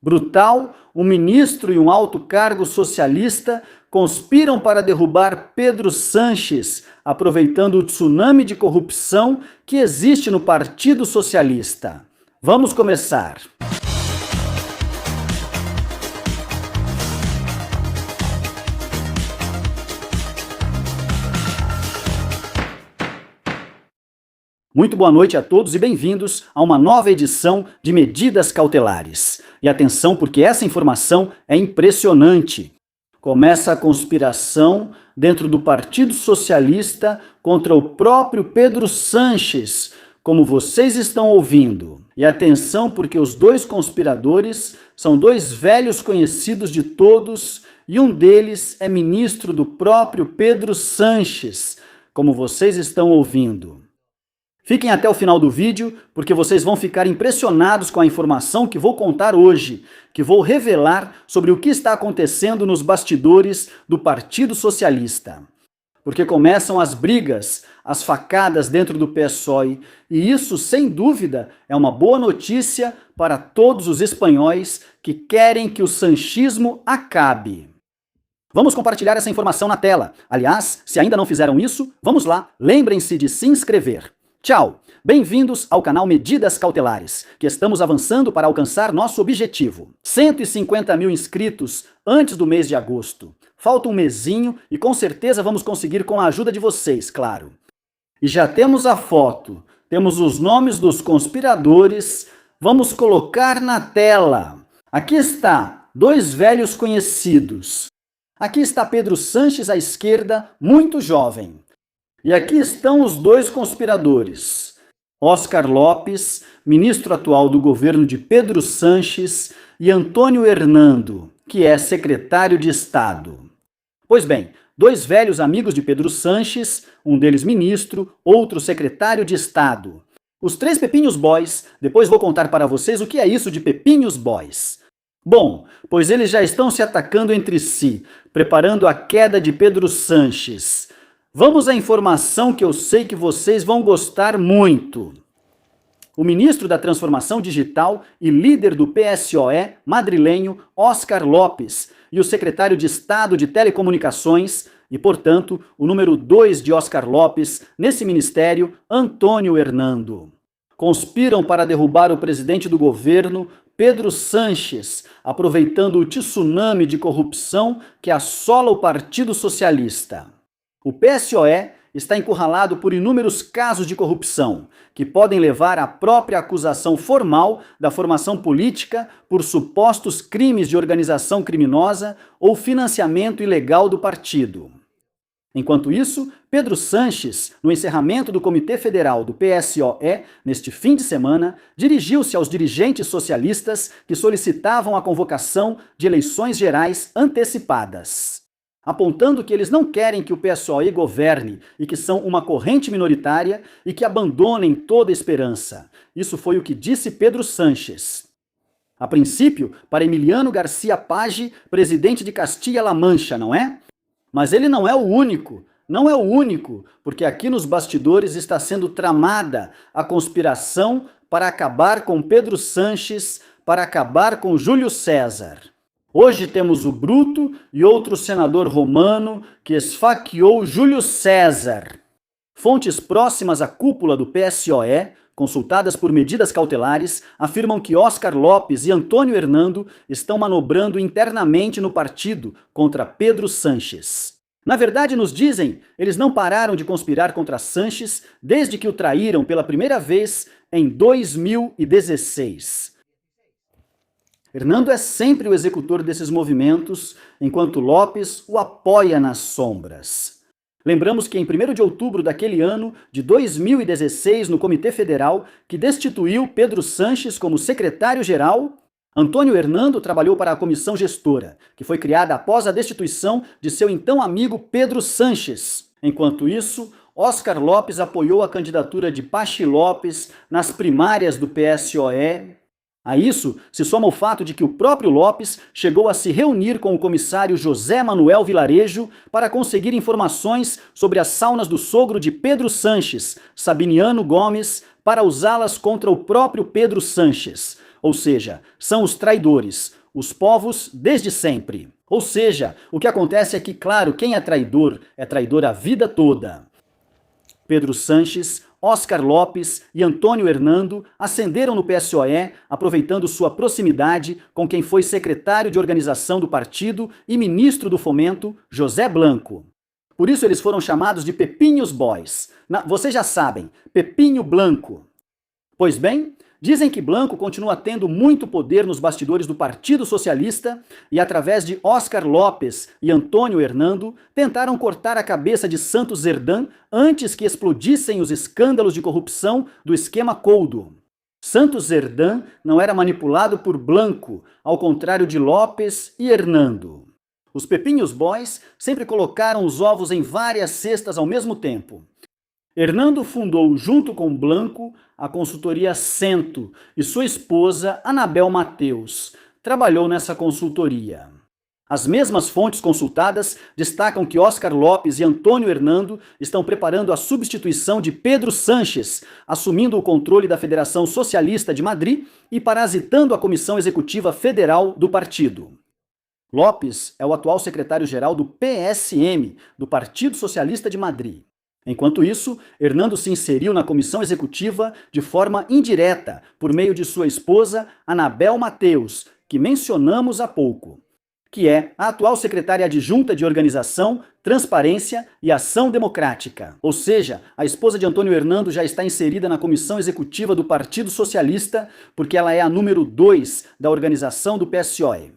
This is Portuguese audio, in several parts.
Brutal, um ministro e um alto cargo socialista conspiram para derrubar Pedro Sanches, aproveitando o tsunami de corrupção que existe no Partido Socialista. Vamos começar. Muito boa noite a todos e bem-vindos a uma nova edição de Medidas Cautelares. E atenção, porque essa informação é impressionante. Começa a conspiração dentro do Partido Socialista contra o próprio Pedro Sanches, como vocês estão ouvindo. E atenção, porque os dois conspiradores são dois velhos conhecidos de todos e um deles é ministro do próprio Pedro Sanches, como vocês estão ouvindo. Fiquem até o final do vídeo, porque vocês vão ficar impressionados com a informação que vou contar hoje, que vou revelar sobre o que está acontecendo nos bastidores do Partido Socialista. Porque começam as brigas, as facadas dentro do PSOE, e isso, sem dúvida, é uma boa notícia para todos os espanhóis que querem que o sanchismo acabe. Vamos compartilhar essa informação na tela. Aliás, se ainda não fizeram isso, vamos lá, lembrem-se de se inscrever. Tchau! Bem-vindos ao canal Medidas Cautelares, que estamos avançando para alcançar nosso objetivo. 150 mil inscritos antes do mês de agosto. Falta um mesinho e com certeza vamos conseguir com a ajuda de vocês, claro. E já temos a foto, temos os nomes dos conspiradores, vamos colocar na tela. Aqui está, dois velhos conhecidos. Aqui está Pedro Sanches à esquerda, muito jovem. E aqui estão os dois conspiradores, Óscar Lopes, ministro atual do governo de Pedro Sanches, e Antônio Hernando, que é secretário de Estado. Pois bem, dois velhos amigos de Pedro Sanches, um deles ministro, outro secretário de Estado. Os três Pepinhos Boys, depois vou contar para vocês o que é isso de Pepinhos Boys. Bom, pois eles já estão se atacando entre si, preparando a queda de Pedro Sanches. Vamos à informação que eu sei que vocês vão gostar muito. O ministro da Transformação Digital e líder do PSOE madrilenho, Óscar Lopes, e o secretário de Estado de Telecomunicações, e, portanto, o número 2 de Óscar Lopes nesse ministério, Antônio Hernando, conspiram para derrubar o presidente do governo, Pedro Sanches, aproveitando o tsunami de corrupção que assola o Partido Socialista. O PSOE está encurralado por inúmeros casos de corrupção, que podem levar à própria acusação formal da formação política por supostos crimes de organização criminosa ou financiamento ilegal do partido. Enquanto isso, Pedro Sanches, no encerramento do Comitê Federal do PSOE, neste fim de semana, dirigiu-se aos dirigentes socialistas que solicitavam a convocação de eleições gerais antecipadas, apontando que eles não querem que o PSOE governe e que são uma corrente minoritária e que abandonem toda esperança. Isso foi o que disse Pedro Sanches. A princípio, para Emiliano García Page, presidente de Castilla-La Mancha, não é? Mas ele não é o único. Não é o único, porque aqui nos bastidores está sendo tramada a conspiração para acabar com Pedro Sanches, para acabar com Júlio César. Hoje temos o Bruto e outro senador romano que esfaqueou Júlio César. Fontes próximas à cúpula do PSOE, consultadas por Medidas Cautelares, afirmam que Óscar Lopes e Antônio Hernando estão manobrando internamente no partido contra Pedro Sanches. Na verdade, nos dizem, eles não pararam de conspirar contra Sanches desde que o traíram pela primeira vez em 2016. Hernando é sempre o executor desses movimentos, enquanto Lopes o apoia nas sombras. Lembramos que em 1º de outubro daquele ano, de 2016, no Comitê Federal, que destituiu Pedro Sanches como secretário-geral, Antônio Hernando trabalhou para a comissão gestora, que foi criada após a destituição de seu então amigo Pedro Sanches. Enquanto isso, Óscar Lopes apoiou a candidatura de Pachi Lopes nas primárias do PSOE. A isso se soma o fato de que o próprio Lopes chegou a se reunir com o comissário José Manuel Vilarejo para conseguir informações sobre as saunas do sogro de Pedro Sanches, Sabiniano Gomes, para usá-las contra o próprio Pedro Sanches. Ou seja, são os traidores, os povos desde sempre. Ou seja, o que acontece é que, claro, quem é traidor a vida toda. Pedro Sanches, Oscar Lopes e Antônio Hernando ascenderam no PSOE, aproveitando sua proximidade com quem foi secretário de organização do partido e ministro do Fomento, José Blanco. Por isso eles foram chamados de Pepinhos Boys. Vocês já sabem, Pepinho Blanco. Pois bem, dizem que Blanco continua tendo muito poder nos bastidores do Partido Socialista e, através de Oscar Lopes e Antônio Hernando, tentaram cortar a cabeça de Santos Zerdan antes que explodissem os escândalos de corrupção do esquema Coldo. Santos Zerdan não era manipulado por Blanco, ao contrário de Lopes e Hernando. Os Pepinhos Boys sempre colocaram os ovos em várias cestas ao mesmo tempo. Hernando fundou, junto com Blanco, a consultoria Cento e sua esposa, Anabel Mateus, trabalhou nessa consultoria. As mesmas fontes consultadas destacam que Oscar Lopes e Antônio Hernando estão preparando a substituição de Pedro Sanches, assumindo o controle da Federação Socialista de Madrid e parasitando a Comissão Executiva Federal do partido. Lopes é o atual secretário-geral do PSM, do Partido Socialista de Madrid. Enquanto isso, Hernando se inseriu na comissão executiva de forma indireta, por meio de sua esposa, Anabel Mateus, que mencionamos há pouco, que é a atual secretária adjunta de Organização, Transparência e Ação Democrática. Ou seja, a esposa de Antônio Hernando já está inserida na comissão executiva do Partido Socialista, porque ela é a número 2 da organização do PSOE.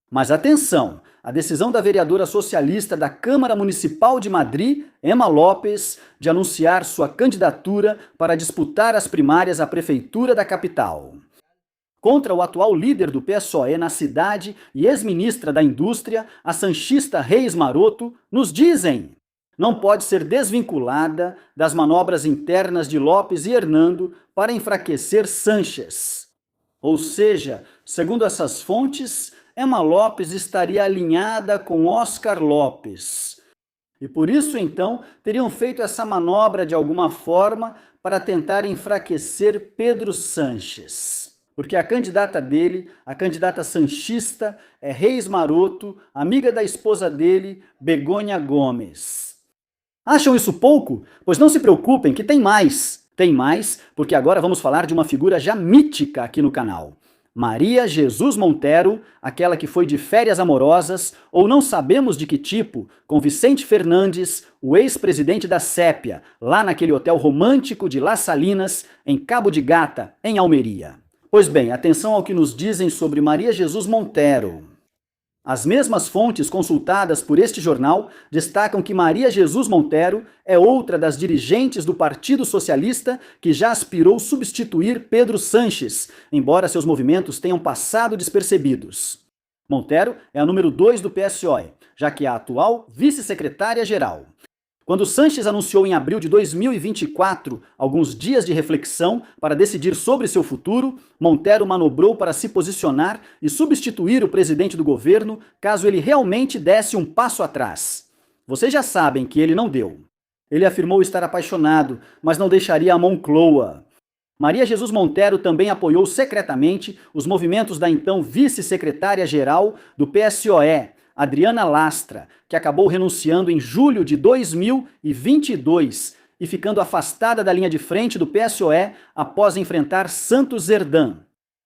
Mas atenção, a decisão da vereadora socialista da Câmara Municipal de Madrid, Emma Lopes, de anunciar sua candidatura para disputar as primárias à prefeitura da capital. Contra o atual líder do PSOE na cidade e ex-ministra da Indústria, a sanchista Reis Maroto, nos dizem: não pode ser desvinculada das manobras internas de Lopes e Hernando para enfraquecer Sanches. Ou seja, segundo essas fontes, Emma Lopes estaria alinhada com Oscar Lopes. E por isso, então, teriam feito essa manobra de alguma forma para tentar enfraquecer Pedro Sanches. Porque a candidata dele, a candidata sanchista, é Reis Maroto, amiga da esposa dele, Begônia Gomes. Acham isso pouco? Pois não se preocupem que tem mais. Tem mais, porque agora vamos falar de uma figura já mítica aqui no canal. Maria Jesus Montero, aquela que foi de férias amorosas, ou não sabemos de que tipo, com Vicente Fernandes, o ex-presidente da Sépia, lá naquele hotel romântico de Las Salinas, em Cabo de Gata, em Almeria. Pois bem, atenção ao que nos dizem sobre Maria Jesus Montero. As mesmas fontes consultadas por este jornal destacam que Maria Jesus Montero é outra das dirigentes do Partido Socialista que já aspirou substituir Pedro Sanches, embora seus movimentos tenham passado despercebidos. Montero é a número 2 do PSOE, já que é a atual vice-secretária-geral. Quando Sanches anunciou em abril de 2024 alguns dias de reflexão para decidir sobre seu futuro, Montero manobrou para se posicionar e substituir o presidente do governo caso ele realmente desse um passo atrás. Vocês já sabem que ele não deu. Ele afirmou estar apaixonado, mas não deixaria a Moncloa. Maria Jesus Montero também apoiou secretamente os movimentos da então vice-secretária-geral do PSOE, Adriana Lastra, que acabou renunciando em julho de 2022 e ficando afastada da linha de frente do PSOE após enfrentar Santos Zerdan.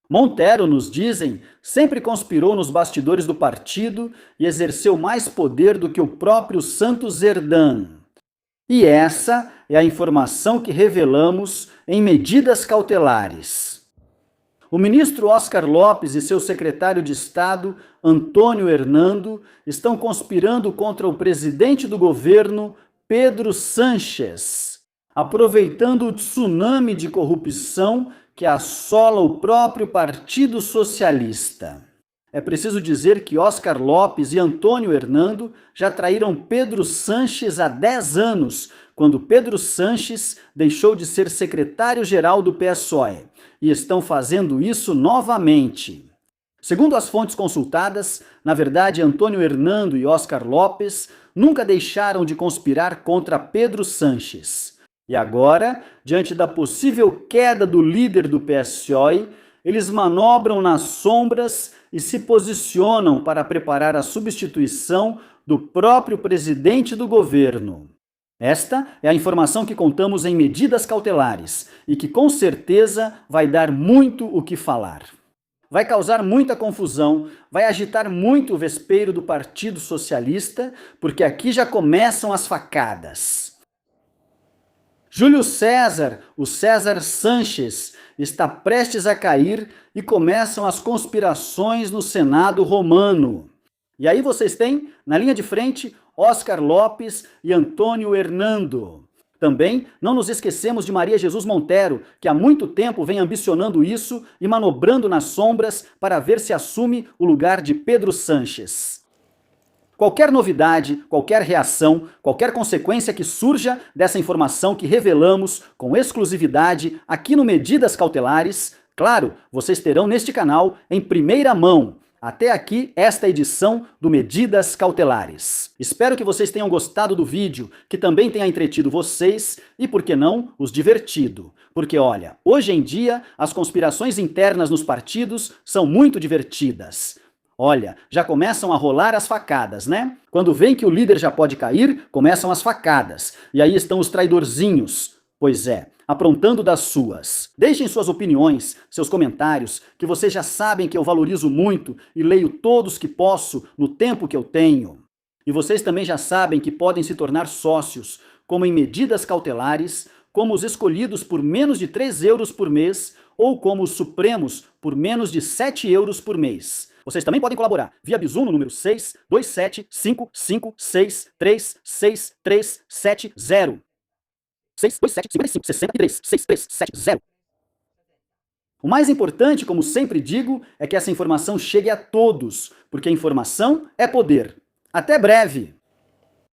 Montero, nos dizem, sempre conspirou nos bastidores do partido e exerceu mais poder do que o próprio Santos Zerdan. E essa é a informação que revelamos em medidas cautelares. O ministro Oscar Lopes e seu secretário de Estado, Antônio Hernando, estão conspirando contra o presidente do governo, Pedro Sanches, aproveitando o tsunami de corrupção que assola o próprio Partido Socialista. É preciso dizer que Oscar Lopes e Antônio Hernando já traíram Pedro Sanches há 10 anos, quando Pedro Sanches deixou de ser secretário-geral do PSOE, e estão fazendo isso novamente. Segundo as fontes consultadas, na verdade, Antônio Hernando e Oscar Lopes nunca deixaram de conspirar contra Pedro Sanches. E agora, diante da possível queda do líder do PSOE, Eles manobram nas sombras e se posicionam para preparar a substituição do próprio presidente do governo. Esta é a informação que contamos em medidas cautelares e que com certeza vai dar muito o que falar. Vai causar muita confusão, vai agitar muito o vespeiro do Partido Socialista, porque aqui já começam as facadas. Júlio César, o César Sanches, está prestes a cair e começam as conspirações no Senado romano. E aí vocês têm, na linha de frente, Oscar Lopes e Antônio Hernando. Também não nos esquecemos de Maria Jesus Montero, que há muito tempo vem ambicionando isso e manobrando nas sombras para ver se assume o lugar de Pedro Sanches. Qualquer novidade, qualquer reação, qualquer consequência que surja dessa informação que revelamos com exclusividade aqui no Medidas Cautelares, claro, vocês terão neste canal em primeira mão. Até aqui, esta edição do Medidas Cautelares. Espero que vocês tenham gostado do vídeo, que também tenha entretido vocês e, por que não, os divertido. Porque, olha, hoje em dia, as conspirações internas nos partidos são muito divertidas. Olha, já começam a rolar as facadas, né? Quando vem que o líder já pode cair, começam as facadas. E aí estão os traidorzinhos. Pois é, aprontando das suas. Deixem suas opiniões, seus comentários, que vocês já sabem que eu valorizo muito e leio todos que posso no tempo que eu tenho. E vocês também já sabem que podem se tornar sócios, como em Medidas Cautelares, como os escolhidos por menos de 3 euros por mês ou como os supremos por menos de 7 euros por mês. Vocês também podem colaborar via Bizu no número 62755563670. 62755636370. O mais importante, como sempre digo, é que essa informação chegue a todos, porque informação é poder. Até breve!